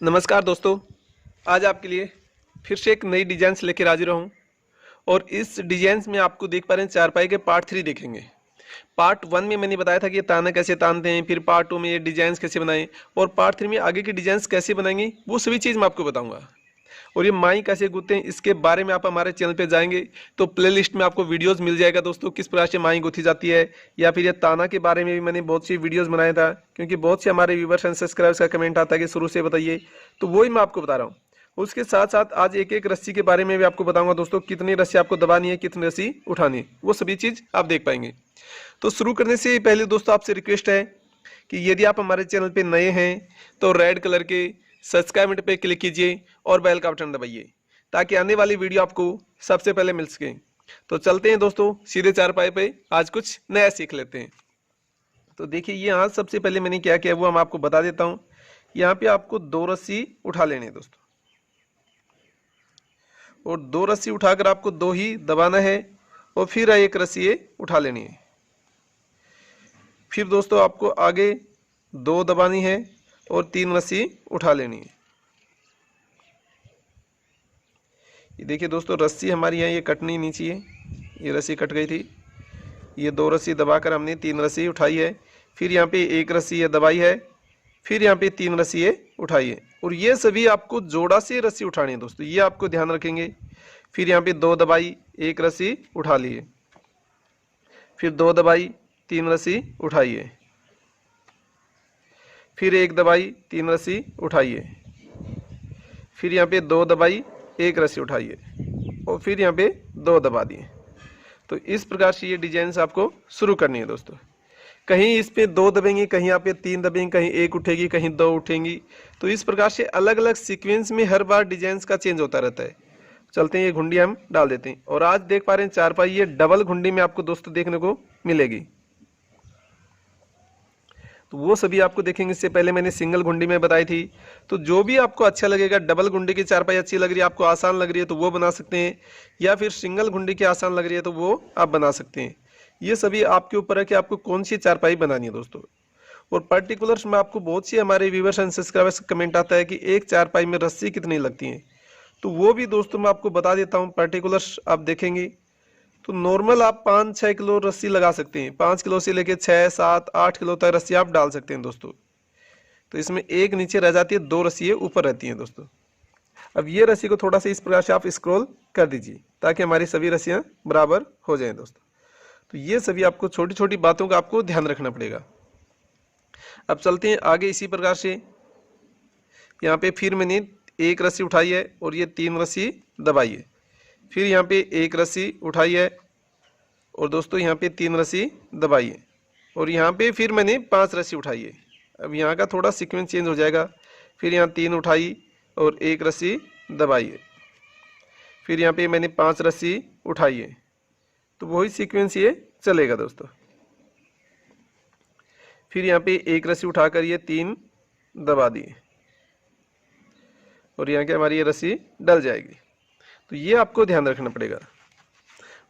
नमस्कार दोस्तों। आज आपके लिए फिर से एक नई डिजाइन्स लेकर हाजिर हूँ और इस डिजाइन्स में आपको देख पा रहे हैं चारपाई के पार्ट 3 देखेंगे। पार्ट 1 में मैंने बताया था कि ये ताना कैसे तानते हैं, फिर पार्ट 2 में ये डिजाइन्स कैसे बनाएं और पार्ट 3 में आगे की डिजाइन्स कैसे बनाएंगे वो सभी चीज़ मैं आपको बताऊंगा। और ये माई कैसे गूंथते हैं इसके बारे में आप हमारे चैनल पे जाएंगे तो प्लेलिस्ट में आपको वीडियोस मिल जाएगा दोस्तों, किस प्रकार से माई गूंथी जाती है। या फिर ये ताना के बारे में भी मैंने बहुत सी वीडियोस बनाया था, क्योंकि बहुत से हमारे व्यूवर्स एंड सब्सक्राइबर्स का कमेंट आता है कि शुरू से बताइए, तो वही मैं आपको बता रहा हूँ। उसके साथ साथ आज एक एक रस्सी के बारे में भी आपको बताऊंगा दोस्तों, कितनी रस्सी आपको दबानी है, कितनी रस्सी उठानी है, वो सभी चीज़ आप देख पाएंगे। तो शुरू करने से पहले दोस्तों आपसे रिक्वेस्ट है कि यदि आप हमारे चैनल पे नए हैं तो रेड कलर के सब्सक्राइब बटन पे क्लिक कीजिए और बेल का बटन दबाइए ताकि आने वाली वीडियो आपको सबसे पहले मिल सके। तो चलते हैं दोस्तों सीधे चारपाई पे, आज कुछ नया सीख लेते हैं। तो देखिए यहाँ सबसे पहले मैंने क्या किया वो मैं आपको बता देता हूँ। यहाँ पे आपको 2 रस्सी उठा लेने हैं दोस्तों, और 2 रस्सी उठाकर आपको 2 ही दबाना है और फिर एक रस्सी ये उठा लेनी है। फिर दोस्तों आपको आगे 2 दबानी है और 3 रस्सी उठा लेनी है। ये देखिए दोस्तों रस्सी हमारी यहाँ ये कटनी नहीं चाहिए, ये रस्सी कट गई थी। ये 2 रस्सी दबाकर हमने 3 रस्सी उठाई है, फिर यहाँ पे 1 रस्सी ये दबाई है, फिर यहाँ पे 3 रस्सी ये उठाई है। और ये सभी आपको जोड़ा से रस्सी उठानी है दोस्तों, ये आपको ध्यान रखेंगे। फिर यहाँ पे 2 दबाई, 1 रस्सी उठा लिए, फिर 2 दबाई, 3 रस्सी उठाइए, फिर 1 दबाई, 3 रस्सी उठाइए, फिर यहाँ पे 2 दबाई, 1 रस्सी उठाइए और फिर यहाँ पे 2 दबा दिए। तो इस प्रकार से ये डिजाइन आपको शुरू करनी है दोस्तों। कहीं इस पे 2 दबेंगे, कहीं यहाँ पे 3 दबेंगे, कहीं 1 उठेगी, कहीं 2 उठेंगी। तो इस प्रकार से अलग अलग सीक्वेंस में हर बार डिजाइन का चेंज होता रहता है। चलते हैं ये घुंडी हम डाल देते हैं। और आज देख पा रहे हैं चारपाई ये डबल घुंडी में आपको दोस्तों देखने को मिलेगी। तो वो सभी आपको देखेंगे। इससे पहले मैंने सिंगल घुंडी में बताई थी। तो जो भी आपको अच्छा लगेगा, डबल घुंडी की चारपाई अच्छी लग रही है, आपको आसान लग रही है तो वो बना सकते हैं, या फिर सिंगल घुंडी की आसान लग रही है तो वो आप बना सकते हैं। ये सभी आपके ऊपर है कि आपको कौन सी चारपाई बनानी है दोस्तों। और पर्टिकुलर्स में आपको बहुत सी हमारे व्यूवर्स एंड सब्सक्राइबर्स का कमेंट आता है कि एक चारपाई में रस्सी कितनी लगती है, तो वो भी दोस्तों मैं आपको बता देता हूँ। पर्टिकुलर्स आप देखेंगे तो नॉर्मल आप 5-6 किलो रस्सी लगा सकते हैं। 5 किलो से लेकर 6, 7, 8 किलो तक रस्सी आप डाल सकते हैं दोस्तों। तो इसमें एक नीचे रह जाती है, 2 रस्सी ऊपर रहती हैं दोस्तों। अब ये रस्सी को थोड़ा सा इस प्रकार से आप स्क्रॉल कर दीजिए ताकि हमारी सभी रस्सियाँ बराबर हो जाएं दोस्तों। तो ये सभी आपको छोटी छोटी बातों का आपको ध्यान रखना पड़ेगा। अब चलते हैं आगे इसी प्रकार से। यहाँ पे फिर मैंने 1 रस्सी उठाई है और ये 3 रस्सी दबाई है, फिर यहाँ पे 1 रस्सी उठाई है और दोस्तों यहाँ पे 3 रस्सी दबाई है, और यहाँ पे फिर मैंने 5 रस्सी उठाई है। अब यहाँ का थोड़ा सीक्वेंस चेंज हो जाएगा। फिर यहाँ 3 उठाई और 1 रस्सी दबाई है, फिर यहाँ पे मैंने 5 रस्सी उठाई है। तो वही सीक्वेंस ये चलेगा दोस्तों। फिर यहाँ पे 1 रस्सी उठाकर ये 3 दबा दिए और यहाँ के हमारी ये रस्सी डल जाएगी। तो ये आपको ध्यान रखना पड़ेगा।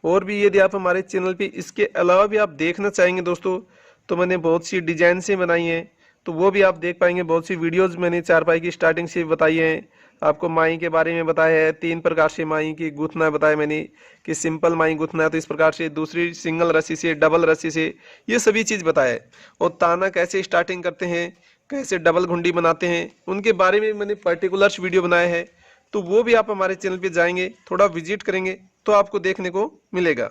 और भी यदि आप हमारे चैनल पे इसके अलावा भी आप देखना चाहेंगे दोस्तों, तो मैंने बहुत सी डिजाइन से बनाई हैं, तो वो भी आप देख पाएंगे। बहुत सी वीडियोस मैंने चारपाई की स्टार्टिंग से बताई हैं। आपको माई के बारे में बताया है, 3 प्रकार से माई की गूंथना बताया मैंने कि सिंपल माई गूंथना है तो इस प्रकार से, दूसरी सिंगल रस्सी से, डबल रस्सी से, ये सभी चीज़ बताया है। और ताना कैसे स्टार्टिंग करते हैं, कैसे डबल घुंडी बनाते हैं, उनके बारे में मैंने पर्टिकुलर्स वीडियो बनाया है। तो वो भी आप हमारे चैनल पे जाएंगे, थोड़ा विजिट करेंगे तो आपको देखने को मिलेगा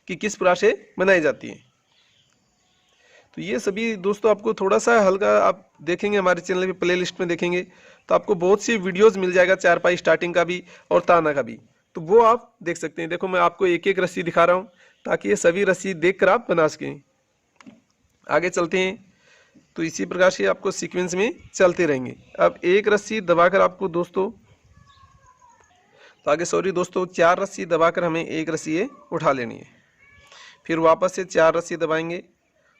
कि किस प्रकार से बनाई जाती है। तो ये सभी दोस्तों आपको थोड़ा सा हल्का आप देखेंगे हमारे चैनल पे प्लेलिस्ट में देखेंगे तो आपको बहुत सी वीडियोस मिल जाएगा, चारपाई स्टार्टिंग का भी और ताना का भी। तो वो आप देख सकते हैं। देखो मैं आपको एक एक रस्सी दिखा रहा हूँ ताकि ये सभी रस्सी देखकर आप बना सकें। आगे चलते हैं। तो इसी प्रकार से आपको सीक्वेंस में चलते रहेंगे। अब 1 रस्सी दबाकर आपको दोस्तों, तो आगे सॉरी दोस्तों 4 रस्सी दबाकर हमें 1 रस्सी ये उठा लेनी है। फिर वापस से 4 रस्सी दबाएंगे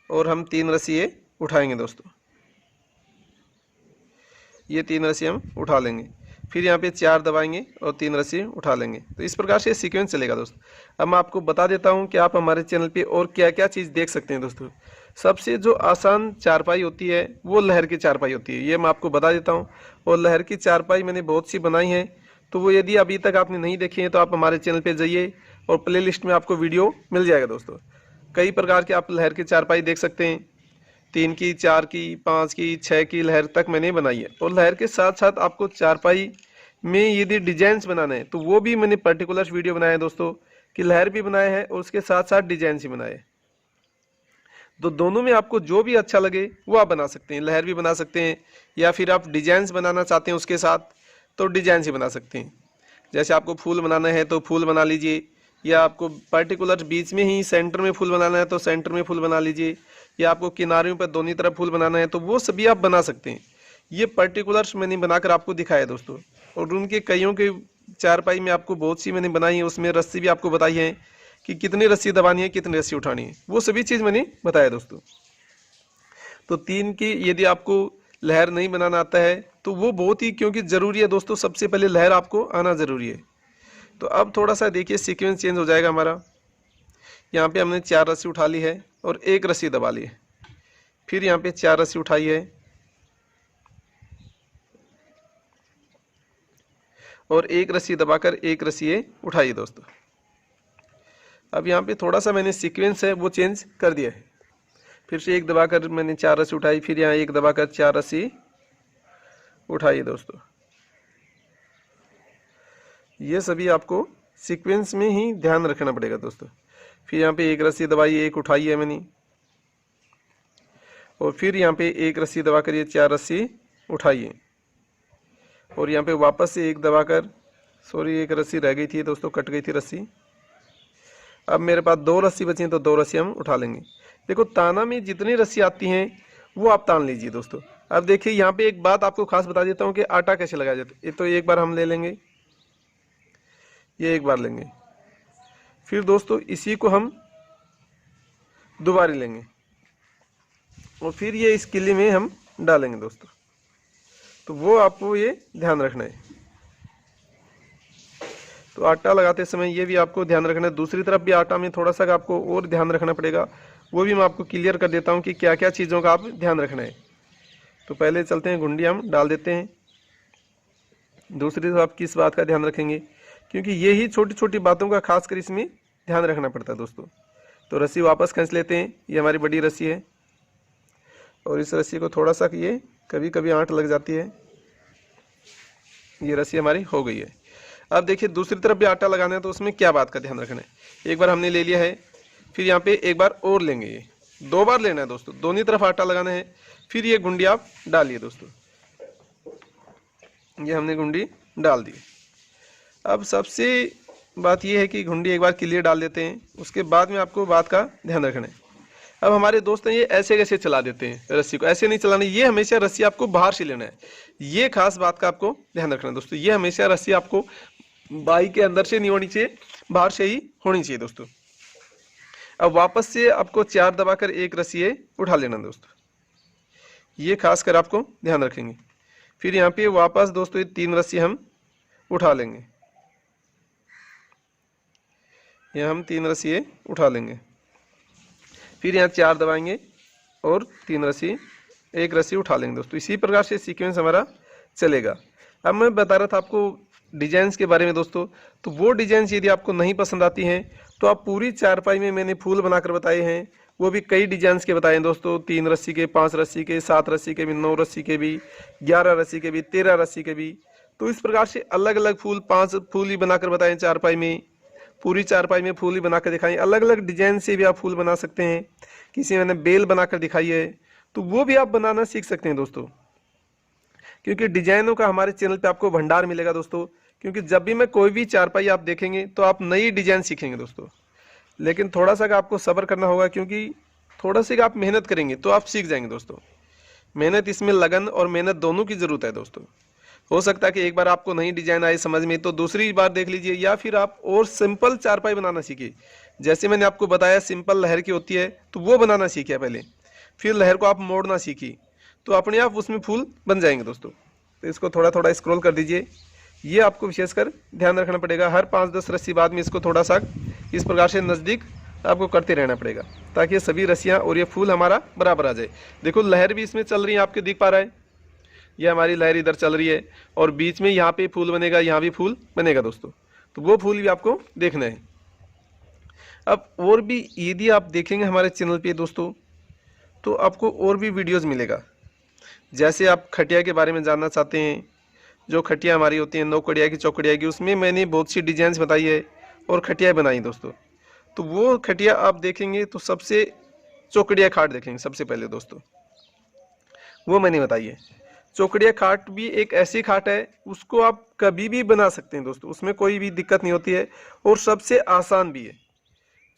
और हम 3 रस्सी ये उठाएंगे दोस्तों। ये 3 रस्सी हम उठा लेंगे, फिर यहाँ पे 4 दबाएंगे और 3 रस्सी उठा लेंगे। तो इस प्रकार से सीक्वेंस चलेगा दोस्तों। अब मैं आपको बता देता हूँ कि आप हमारे चैनल पे और क्या क्या चीज़ देख सकते हैं दोस्तों। सबसे जो आसान चारपाई होती है वो लहर की चारपाई होती है, ये मैं आपको बता देता हूँ। और लहर की चारपाई मैंने बहुत सी बनाई है, तो वो यदि अभी तक आपने नहीं देखी है तो आप हमारे चैनल पे जाइए और प्ले लिस्ट में आपको वीडियो मिल जाएगा दोस्तों। कई प्रकार के आप लहर की चारपाई देख सकते हैं, 3 की, 4 की, 5 की, 6 की लहर तक मैंने बनाई है। और लहर के साथ साथ आपको चारपाई में यदि डिजाइन्स बनाना है तो वो भी मैंने पर्टिकुलर वीडियो बनाया है दोस्तों, कि लहर भी बनाए हैं और उसके साथ साथ डिजाइन भी बनाए हैं। तो दोनों में आपको जो भी अच्छा लगे वो आप बना सकते हैं, लहर भी बना सकते हैं या फिर आप डिजाइन्स बनाना चाहते हैं उसके साथ तो डिजाइन ही बना सकते हैं। जैसे आपको फूल बनाना है तो फूल बना लीजिए, या आपको पर्टिकुलर बीच में ही सेंटर में फूल बनाना है तो सेंटर में फूल बना लीजिए, या आपको किनारों पर दोनों तरफ फूल बनाना है तो वो सभी आप बना सकते हैं। ये पर्टिकुलर्स मैंने बनाकर आपको दिखाया दोस्तों। और उनके कईयों के चारपाई में आपको बहुत सी मैंने बनाई है, उसमें रस्सी भी आपको बताई है कि कितनी रस्सी दबानी है, कितनी रस्सी उठानी है, वो सभी चीज़ मैंने बताया दोस्तों। तो 3 की यदि आपको लहर नहीं बनाना आता है तो वो बहुत ही क्योंकि ज़रूरी है दोस्तों, सबसे पहले लहर आपको आना ज़रूरी है। तो अब थोड़ा सा देखिए सीक्वेंस चेंज हो जाएगा हमारा। यहाँ पे हमने 4 रस्सी उठा ली है और 1 रस्सी दबा ली है, फिर यहाँ पे 4 रस्सी उठाई है और 1 रस्सी दबाकर 1 रस्सी उठाई दोस्तों। अब यहाँ पे थोड़ा सा मैंने सीक्वेंस है वो चेंज कर दिया है, फिर से 1 दबाकर मैंने 4 रस्सी उठाई, फिर यहाँ 1 दबाकर 4 रस्सी उठाई दोस्तों। ये सभी आपको सीक्वेंस में ही ध्यान रखना पड़ेगा दोस्तों। फिर यहाँ पे 1 रस्सी दबाई, 1 उठाई है मैंने, और फिर यहाँ पे 1 रस्सी दबाकर ये 4 रस्सी उठाई है, और यहाँ पे वापस से 1 दबाकर, सॉरी 1 रस्सी रह गई थी दोस्तों, कट गई थी रस्सी। अब मेरे पास 2 रस्सी बची हैं तो 2 रस्सी हम उठा लेंगे। देखो ताना में जितनी रस्सी आती हैं वो आप तान लीजिए दोस्तों। अब देखिए यहाँ पे एक बात आपको खास बता देता हूँ कि आटा कैसे लगाया जाता है। ये तो एक बार हम ले लेंगे, ये एक बार लेंगे, फिर दोस्तों इसी को हम दोबारा लेंगे और फिर ये इस किले में हम डालेंगे दोस्तों। तो वो आपको ये ध्यान रखना है। तो आटा लगाते समय ये भी आपको ध्यान रखना है। दूसरी तरफ भी आटा में थोड़ा सा आपको और ध्यान रखना पड़ेगा, वो भी मैं आपको क्लियर कर देता हूँ कि क्या क्या चीज़ों का आप ध्यान रखना है। तो पहले चलते हैं, घुंडी हम डाल देते हैं। दूसरी तरफ आप किस बात का ध्यान रखेंगे, क्योंकि ये ही छोटी छोटी बातों का खास कर इसमें ध्यान रखना पड़ता है दोस्तों। तो रस्सी वापस खींच लेते हैं, ये हमारी बड़ी रस्सी है और इस रस्सी को थोड़ा सा ये कभी कभी आंट लग जाती है, ये रस्सी हमारी हो गई है। अब देखिए दूसरी तरफ भी आटा लगाना है तो उसमें क्या बात का ध्यान रखना है। एक बार हमने ले लिया है, फिर यहाँ पे एक बार और लेंगे, ये 2 बार लेना है दोस्तों, दोनों तरफ आटा लगाना है। फिर ये गुंडी आप डालिए दोस्तों, ये हमने गुंडी डाल दी। अब सबसे बात ये है कि घुंडी एक बार क्लियर डाल देते हैं, उसके बाद में आपको बात का ध्यान रखना है। अब हमारे दोस्त हैं ये ऐसे कैसे चला देते हैं रस्सी को, ऐसे नहीं चलाना, ये हमेशा रस्सी आपको बाहर से लेना है। ये खास बात का आपको ध्यान रखना है दोस्तों, ये हमेशा रस्सी आपको बाई के अंदर से नहीं होनी चाहिए, बाहर से ही होनी चाहिए दोस्तों। अब वापस से आपको 4 दबाकर 1 रस्सी उठा लेना दोस्तों, ये खास कर आपको ध्यान रखेंगे। फिर यहाँ पे वापस दोस्तों ये 3 रस्सी हम उठा लेंगे, यहाँ हम 3 रस्सी उठा लेंगे। फिर यहाँ 4 दबाएंगे और 3 रस्सी, 1 रस्सी उठा लेंगे दोस्तों। इसी प्रकार से सीक्वेंस हमारा चलेगा। अब मैं बता रहा था आपको डिजाइन्स के बारे में दोस्तों, तो वो डिजाइन्स यदि आपको नहीं पसंद आती हैं तो आप पूरी चारपाई में मैंने फूल बनाकर बताए हैं, वो भी कई डिजाइन्स के बताए हैं दोस्तों, 3 रस्सी के, 5 रस्सी के, 7 रस्सी के भी, 9 रस्सी के भी, 11 रस्सी के भी, 13 रस्सी के भी। तो इस प्रकार से अलग अलग फूल, 5 फूल ही बनाकर बताए चारपाई में, पूरी चारपाई में फूल ही बनाकर दिखाई। अलग अलग डिजाइन से भी आप फूल बना सकते हैं, किसी मैंने बेल बनाकर दिखाई है तो वो भी आप बनाना सीख सकते हैं दोस्तों, क्योंकि डिजाइनों का हमारे चैनल पे आपको भंडार मिलेगा दोस्तों। क्योंकि जब भी मैं कोई भी चारपाई आप देखेंगे तो आप नई डिजाइन सीखेंगे दोस्तों, लेकिन थोड़ा सा आपको सब्र करना होगा, क्योंकि थोड़ा सा आप मेहनत करेंगे तो आप सीख जाएंगे दोस्तों। मेहनत, इसमें लगन और मेहनत दोनों की ज़रूरत है दोस्तों। हो सकता है कि एक बार आपको नई डिजाइन आई समझ में तो दूसरी बार देख लीजिए, या फिर आप और सिंपल चारपाई बनाना सीखिए। जैसे मैंने आपको बताया सिंपल लहर की होती है तो वो बनाना सीखिए पहले, फिर लहर को आप मोड़ना सीखिए, तो अपने आप उसमें फूल बन जाएंगे दोस्तों। तो इसको थोड़ा थोड़ा स्क्रॉल कर दीजिए, ये आपको विशेषकर ध्यान रखना पड़ेगा। हर 5-10 रस्सी बाद में इसको थोड़ा सा इस प्रकार से नज़दीक आपको करते रहना पड़ेगा ताकि ये सभी रस्सियाँ और ये फूल हमारा बराबर आ जाए। देखो लहर भी इसमें चल रही है, आपको दिख पा रहा है, ये हमारी लहर इधर चल रही है और बीच में यहाँ पे फूल बनेगा, यहाँ भी फूल बनेगा दोस्तों। तो वो फूल भी आपको देखना है। अब और भी यदि आप देखेंगे हमारे चैनल पे दोस्तों तो आपको और भी वीडियोस मिलेगा। जैसे आप खटिया के बारे में जानना चाहते हैं, जो खटिया हमारी होती हैं नौकड़िया की चौकड़िया की, उसमें मैंने बहुत सी डिजाइंस बताई है और खटिया बनाई दोस्तों। तो वो खटिया आप देखेंगे तो सबसे चौकड़िया खाट देखेंगे सबसे पहले दोस्तों, वो मैंने बताई है। चौकड़िया खाट भी एक ऐसी खाट है, उसको आप कभी भी बना सकते हैं दोस्तों, उसमें कोई भी दिक्कत नहीं होती है और सबसे आसान भी है।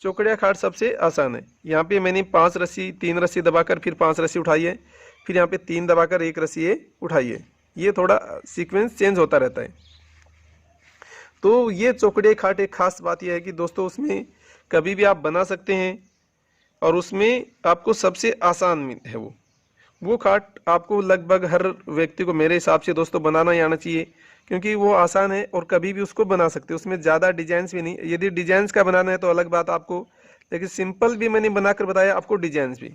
चौकड़िया खाट सबसे आसान है। यहाँ पे मैंने 5 रस्सी 3 रस्सी दबाकर फिर 5 रस्सी उठाई है, फिर यहाँ पे 3 दबाकर 1 रस्सी ये उठाई है। ये थोड़ा सीक्वेंस चेंज होता रहता है। तो ये चौकड़िया खाट एक खास बात यह है कि दोस्तों उसमें कभी भी आप बना सकते हैं और उसमें आपको सबसे आसान है वो खाट आपको लगभग हर व्यक्ति को मेरे हिसाब से दोस्तों बनाना ही आना चाहिए, क्योंकि वो आसान है और कभी भी उसको बना सकते हैं। उसमें ज़्यादा डिजाइंस भी नहीं, यदि डिजाइंस का बनाना है तो अलग बात आपको, लेकिन सिंपल भी मैंने बनाकर बताया आपको, डिजाइंस भी।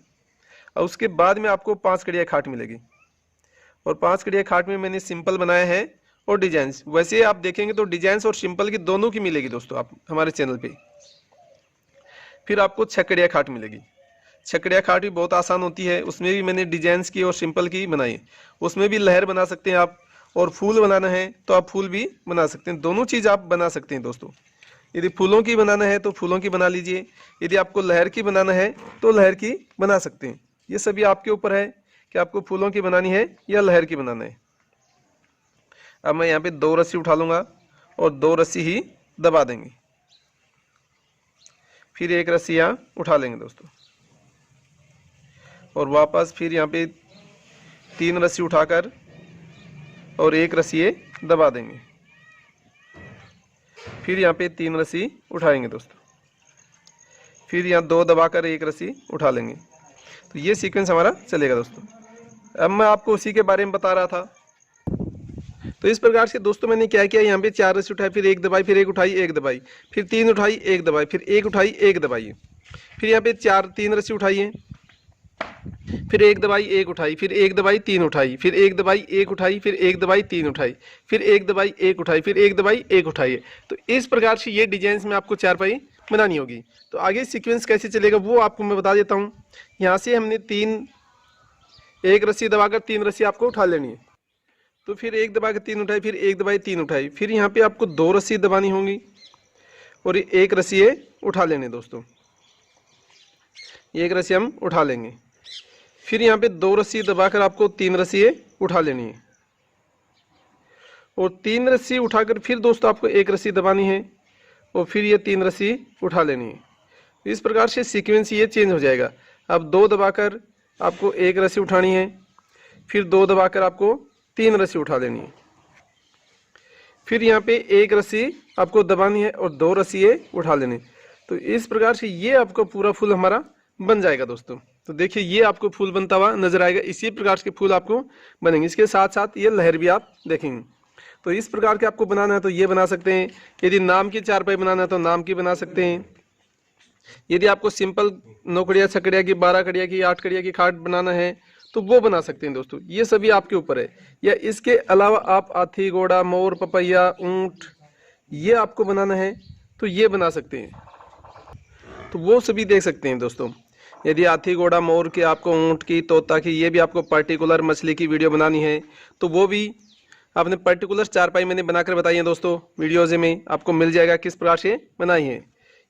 और उसके बाद में आपको 5 कड़िया खाट मिलेगी और 5 कड़िया खाट में मैंने सिंपल बनाया है और डिजाइंस। वैसे आप देखेंगे तो डिजाइंस और सिंपल की दोनों की मिलेगी दोस्तों आप हमारे चैनल पे। फिर आपको 6 कड़िया खाट मिलेगी। 6 कड़िया खाट भी बहुत आसान होती है, उसमें भी मैंने डिजाइंस की और सिंपल की बनाई है। उसमें भी लहर बना सकते हैं आप, और फूल बनाना है तो आप फूल भी बना सकते हैं। दोनों चीज़ आप बना सकते हैं दोस्तों। यदि फूलों की बनाना है तो फूलों की बना लीजिए, यदि आपको लहर की बनाना है तो लहर की बना सकते हैं। ये सभी आपके ऊपर है कि आपको फूलों की बनानी है या लहर की बनाना है। अब मैं यहाँ पे 2 रस्सी उठा लूँगा और 2 रस्सी ही दबा देंगे, फिर 1 रस्सी यहाँ उठा लेंगे दोस्तों और वापस फिर यहाँ पे 3 रस्सी उठाकर और 1 रस्सी ये दबा देंगे, फिर यहाँ पे 3 रस्सी उठाएंगे दोस्तों, फिर यहाँ 2 दबाकर 1 रस्सी उठा लेंगे। तो ये सीक्वेंस हमारा चलेगा दोस्तों। अब मैं आपको उसी के बारे में बता रहा था। तो इस प्रकार से दोस्तों मैंने क्या किया, यहाँ पे 4 रस्सी उठाई, फिर 1 दबाई, फिर 1 उठाई 1 दबाई, फिर 3 उठाई 1 दबाई, फिर 1 उठाई 1 दबाई, फिर यहाँ पे 3 रस्सी उठाई है, फिर 1 दबाई 1 उठाई, फिर 1 दबाई 3 उठाई, फिर 1 दबाई 1 उठाई, फिर 1 दबाई 3 उठाई, फिर 1 दबाई 1 उठाई, फिर 1 दबाई 1 उठाई। तो इस प्रकार से ये डिजाइन में आपको चारपाई बनानी होगी। तो आगे सीक्वेंस कैसे चलेगा वो आपको मैं बता देता हूँ। यहाँ से हमने 1 रस्सी दबाकर 3 रस्सी आपको उठा लेनी है, तो फिर 1 दबाकर 3 उठाई, फिर 1 दबाई 3 उठाई, फिर यहाँ पे आपको 2 रस्सी दबानी होंगी और 1 रस्सी ये उठा लेने दोस्तों, 1 रस्सी हम उठा लेंगे। फिर यहाँ पे 2 रस्सी दबाकर आपको 3 रस्सी ये उठा लेनी है और 3 रस्सी उठाकर फिर दोस्तों आपको 1 रस्सी दबानी है और फिर ये 3 रस्सी उठा लेनी है। इस प्रकार से सीक्वेंस ये चेंज हो जाएगा। अब 2 दबाकर आपको 1 रस्सी उठानी है, फिर 2 दबाकर आपको 3 रस्सी उठा लेनी है, फिर यहाँ पे 1 रस्सी आपको दबानी है और 2 रस्सी ये उठा लेनी। तो इस प्रकार से ये आपका पूरा फूल हमारा बन जाएगा दोस्तों। तो देखिए ये आपको फूल बनता हुआ नजर आएगा, इसी प्रकार के फूल आपको बनेंगे। इसके साथ साथ ये लहर भी आप देखेंगे। तो इस प्रकार के आपको बनाना है तो ये बना सकते हैं। यदि नाम की चारपाई बनाना है तो नाम की बना सकते हैं। यदि आपको सिंपल 9 कड़िया 6 कड़िया की 12 कड़िया की 8 कड़िया की खाट बनाना है तो वो बना सकते हैं दोस्तों। ये सभी आपके ऊपर है। या इसके अलावा आप हाथी घोड़ा मोर पपैया ऊंट ये आपको बनाना है तो ये बना सकते हैं, तो वो सभी देख सकते हैं दोस्तों। यदि हाथी घोड़ा मोर की, आपको ऊंट की, तोता की, ये भी आपको पर्टिकुलर मछली की वीडियो बनानी है तो वो भी आपने पर्टिकुलर चारपाई मैंने बनाकर बताई है दोस्तों। वीडियोज में आपको मिल जाएगा किस प्रकार से बनाई है।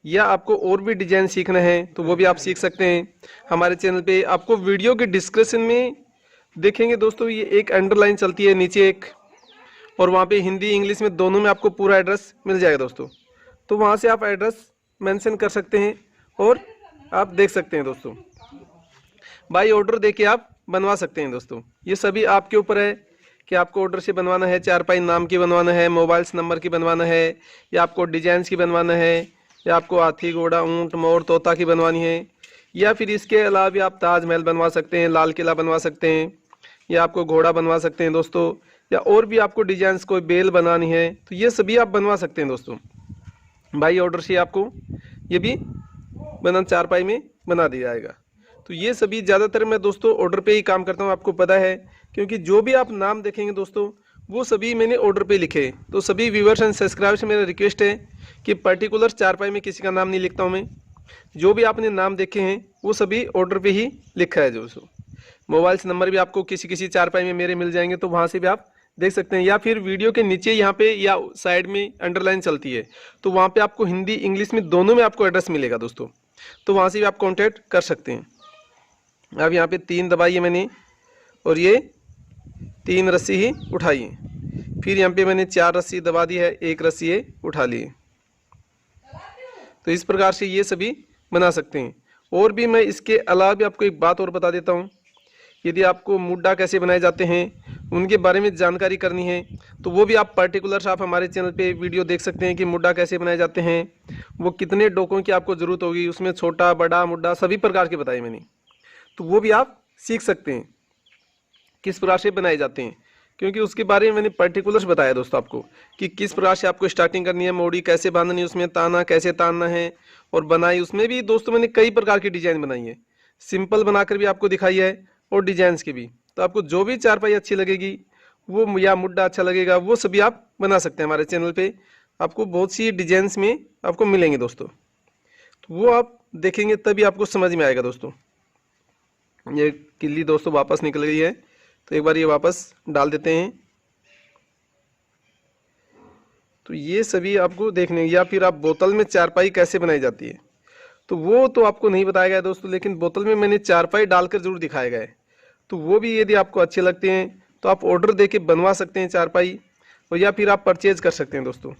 या आपको और भी डिजाइन सीखना है तो वो भी आप सीख सकते हैं हमारे चैनल पे। आपको वीडियो के डिस्क्रिप्शन में देखेंगे दोस्तों, ये एक अंडरलाइन चलती है नीचे एक, और वहाँ पे हिंदी इंग्लिश में दोनों में आपको पूरा एड्रेस मिल जाएगा दोस्तों। तो वहाँ से आप एड्रेस मेंशन कर सकते हैं और आप देख सकते हैं दोस्तों। बाई ऑर्डर देके आप बनवा सकते हैं दोस्तों। ये सभी आपके ऊपर है कि आपको ऑर्डर से बनवाना है, चारपाई नाम की बनवाना है, मोबाइल्स नंबर की बनवाना है, या आपको डिजाइंस की बनवाना है, या आपको हाथी घोड़ा ऊंट मोर तोता की बनवानी है, या फिर इसके अलावा भी आप ताजमहल बनवा सकते हैं, लाल किला बनवा सकते हैं, या आपको घोड़ा बनवा सकते हैं दोस्तों, या और भी आपको डिजाइंस कोई बेल बनानी है तो ये सभी आप बनवा सकते हैं दोस्तों। भाई ऑर्डर से आपको ये भी बना चारपाई में बना दिया जाएगा। तो ये सभी ज़्यादातर मैं दोस्तों ऑर्डर पे ही काम करता हूँ, आपको पता है, क्योंकि जो भी आप नाम देखेंगे दोस्तों वो सभी मैंने ऑर्डर पे लिखे हैं। तो सभी व्यूअर्स एंड सब्सक्राइबर्स से मेरा रिक्वेस्ट है कि पर्टिकुलर चारपाई में किसी का नाम नहीं लिखता हूँ मैं। जो भी आपने नाम देखे हैं वो सभी ऑर्डर पे ही लिखा है। जो मोबाइल से नंबर भी आपको किसी किसी चारपाई में मेरे मिल जाएंगे, तो वहाँ से भी आप देख सकते हैं, या फिर वीडियो के नीचे यहाँ पे या साइड में अंडरलाइन चलती है, तो वहाँ पे आपको हिंदी इंग्लिश में दोनों में आपको एड्रेस मिलेगा दोस्तों। तो वहाँ से भी आप कांटेक्ट कर सकते हैं। अब यहाँ पे 3 दबाई है मैंने और ये 3 रस्सी ही उठाई है। फिर यहाँ पे मैंने 4 रस्सी दबा दी है, 1 रस्सी ये उठा ली है। तो इस प्रकार से ये सभी बना सकते हैं। और भी मैं इसके अलावा भी आपको एक बात और बता देता हूँ, यदि आपको मुड्डा कैसे बनाए जाते हैं उनके बारे में जानकारी करनी है तो वो भी आप पर्टिकुलर आप हमारे चैनल पे वीडियो देख सकते हैं कि मुड्डा कैसे बनाए जाते हैं, वो कितने डोकों की आपको ज़रूरत होगी, उसमें छोटा बड़ा मुड्डा सभी प्रकार के बताए मैंने। तो वो भी आप सीख सकते हैं किस प्रकार से बनाए जाते हैं, क्योंकि उसके बारे में मैंने पर्टिकुलर्स बताया दोस्तों आपको कि किस प्रकार से आपको स्टार्टिंग करनी है, मोड़ी कैसे बांधनी है, उसमें ताना कैसे तानना है, और बनाई उसमें भी दोस्तों मैंने कई प्रकार की डिजाइन बनाई है, सिंपल बनाकर भी आपको दिखाई है और डिजाइन की भी। तो आपको जो भी चारपाई अच्छी लगेगी वो, या मुड्डा अच्छा लगेगा, वो सभी आप बना सकते हैं। हमारे चैनल पे आपको बहुत सी डिजाइंस में आपको मिलेंगे दोस्तों, तो वो आप देखेंगे तभी आपको समझ में आएगा दोस्तों। ये किल्ली दोस्तों वापस निकल गई है, तो एक बार ये वापस डाल देते हैं। तो ये सभी आपको देखने, या फिर आप बोतल में चारपाई कैसे बनाई जाती है तो वो तो आपको नहीं बताया गया दोस्तों, लेकिन बोतल में मैंने चारपाई डालकर जरूर दिखाया गया है। तो वो भी यदि आपको अच्छे लगते हैं तो आप ऑर्डर देके बनवा सकते हैं चारपाई, और या फिर आप परचेज कर सकते हैं दोस्तों।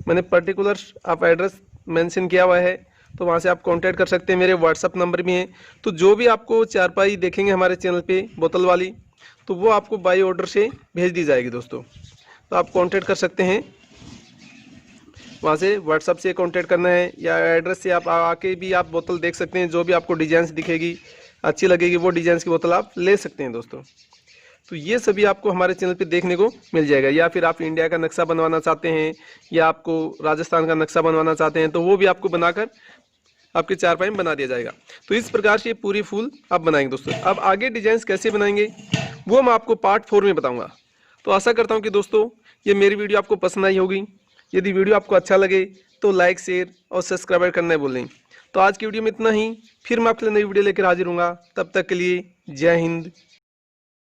मैंने पर्टिकुलर आप एड्रेस मेंशन किया हुआ है, तो वहाँ से आप कांटेक्ट कर सकते हैं। मेरे व्हाट्सअप नंबर भी हैं। तो जो भी आपको चारपाई देखेंगे हमारे चैनल पे बोतल वाली, तो वो आपको बाई ऑर्डर से भेज दी जाएगी दोस्तों। तो आप कांटेक्ट कर सकते हैं, वहाँ से व्हाट्सअप से कांटेक्ट करना है, या एड्रेस से आप आके भी आप बोतल देख सकते हैं। जो भी आपको डिजाइन दिखेगी अच्छी लगेगी वो डिजाइन की बोतल आप ले सकते हैं दोस्तों। तो ये सभी आपको हमारे चैनल पे देखने को मिल जाएगा। या फिर आप इंडिया का नक्शा बनवाना चाहते हैं या आपको राजस्थान का नक्शा बनवाना चाहते हैं, तो वो भी आपको बनाकर आपके चारपाई में बना दिया जाएगा। तो इस प्रकार से ये पूरी फूल आप बनाएंगे दोस्तों। अब आगे डिजाइन कैसे बनाएंगे वो मैं आपको पार्ट 4 में बताऊंगा। तो आशा करता हूँ कि दोस्तों ये मेरी वीडियो आपको पसंद आई होगी। यदि वीडियो आपको अच्छा लगे तो लाइक शेयर और सब्सक्राइब करना न भूलें। तो आज की वीडियो में इतना ही, फिर मैं आपके लिए नई वीडियो लेकर हाजिर हूँगा। तब तक के लिए जय हिंद।